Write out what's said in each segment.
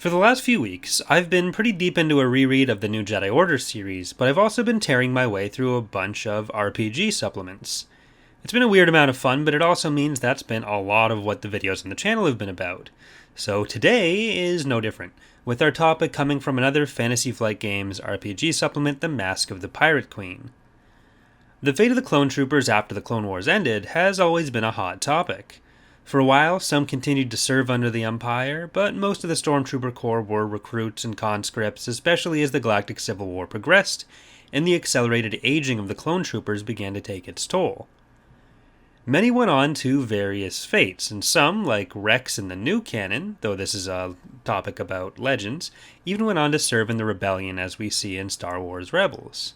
For the last few weeks, I've been pretty deep into a reread of the new Jedi Order series, but I've also been tearing my way through a bunch of RPG supplements. It's been a weird amount of fun, but it also means that's been a lot of what the videos on the channel have been about. So today is no different, with our topic coming from another Fantasy Flight Games RPG supplement, The Mask of the Pirate Queen. The fate of the clone troopers after the Clone Wars ended has always been a hot topic. For a while, some continued to serve under the Empire, but most of the Stormtrooper Corps were recruits and conscripts, especially as the Galactic Civil War progressed, and the accelerated aging of the clone troopers began to take its toll. Many went on to various fates, and some, like Rex in the new canon, though this is a topic about Legends, even went on to serve in the Rebellion as we see in Star Wars Rebels.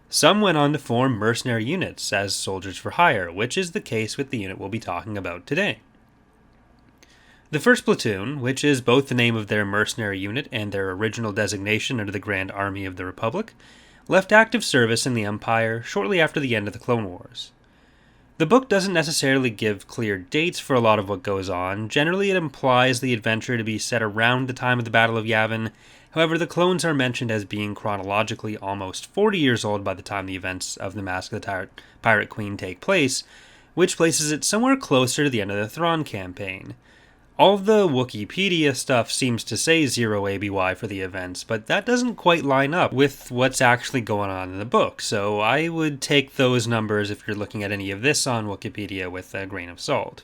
Some went on to form mercenary units as soldiers for hire, which is the case with the unit we'll be talking about today. The 1st Platoon, which is both the name of their mercenary unit and their original designation under the Grand Army of the Republic, left active service in the Empire shortly after the end of the Clone Wars. The book doesn't necessarily give clear dates for a lot of what goes on. Generally, it implies the adventure to be set around the time of the Battle of Yavin. However, the clones are mentioned as being chronologically almost 40 years old by the time the events of the Mask of the Pirate Queen take place, which places it somewhere closer to the end of the Thrawn campaign. All the Wikipedia stuff seems to say 0 ABY for the events, but that doesn't quite line up with what's actually going on in the book, so I would take those numbers if you're looking at any of this on Wikipedia with a grain of salt.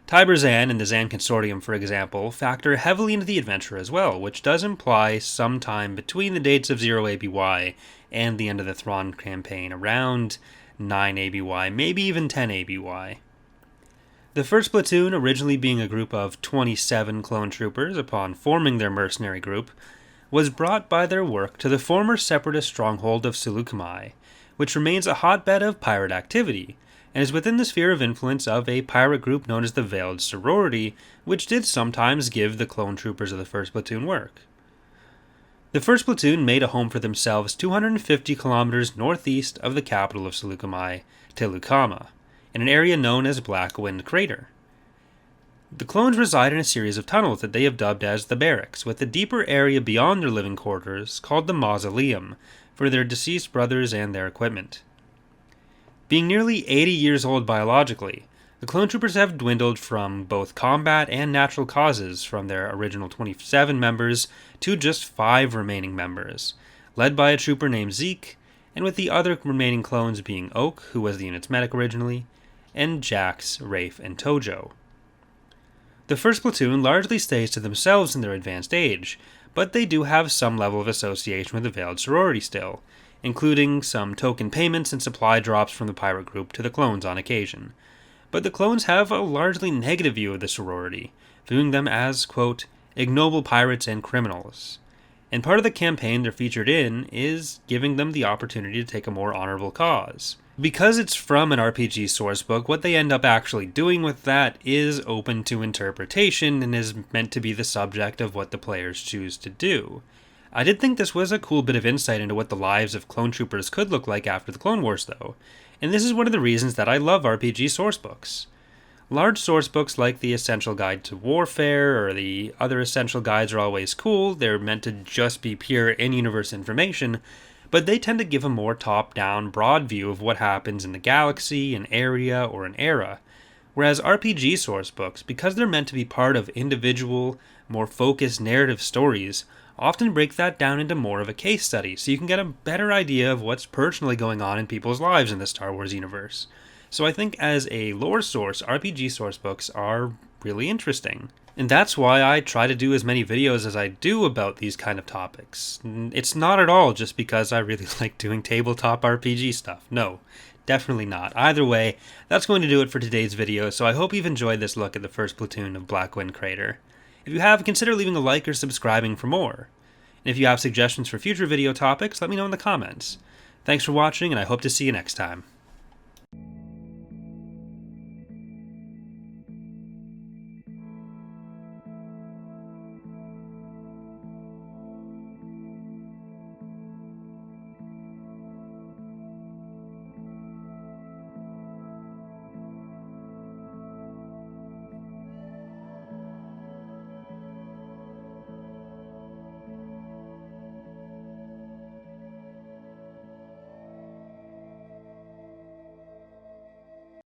Tiber Zan and the Zan Consortium, for example, factor heavily into the adventure as well, which does imply some time between the dates of 0 ABY and the end of the Thrawn campaign, around 9 ABY, maybe even 10 ABY. The 1st Platoon, originally being a group of 27 clone troopers upon forming their mercenary group, was brought by their work to the former separatist stronghold of Seleucami, which remains a hotbed of pirate activity, and is within the sphere of influence of a pirate group known as the Veiled Sorority, which did sometimes give the clone troopers of the 1st Platoon work. The 1st Platoon made a home for themselves 250 kilometers northeast of the capital of Seleucami, Tlucama, in an area known as Black Wind Crater. The clones reside in a series of tunnels that they have dubbed as the Barracks, with a deeper area beyond their living quarters called the Mausoleum for their deceased brothers and their equipment. Being nearly 80 years old biologically, the clone troopers have dwindled from both combat and natural causes from their original 27 members to just 5 remaining members, led by a trooper named Zeke, and with the other remaining clones being Oak, who was the unit's medic originally, and Jax, Rafe, and Tojo. The 1st Platoon largely stays to themselves in their advanced age, but they do have some level of association with the Veiled Sorority still, including some token payments and supply drops from the pirate group to the clones on occasion. But the clones have a largely negative view of the sorority, viewing them as, quote, ignoble pirates and criminals. And part of the campaign they're featured in is giving them the opportunity to take a more honorable cause. Because it's from an RPG sourcebook, what they end up actually doing with that is open to interpretation and is meant to be the subject of what the players choose to do. I did think this was a cool bit of insight into what the lives of clone troopers could look like after the Clone Wars, though, and this is one of the reasons that I love RPG sourcebooks. Large sourcebooks like the Essential Guide to Warfare or the other essential guides are always cool. They're meant to just be pure in-universe information, but they tend to give a more top-down, broad view of what happens in the galaxy, an area, or an era. Whereas RPG sourcebooks, because they're meant to be part of individual, more focused narrative stories, often break that down into more of a case study, so you can get a better idea of what's personally going on in people's lives in the Star Wars universe. So I think as a lore source, RPG sourcebooks are really interesting. And that's why I try to do as many videos as I do about these kind of topics. It's not at all just because I really like doing tabletop RPG stuff. No, definitely not. Either way, that's going to do it for today's video, so I hope you've enjoyed this look at the 1st Platoon of Black Wind Crater. If you have, consider leaving a like or subscribing for more. And if you have suggestions for future video topics, let me know in the comments. Thanks for watching, and I hope to see you next time.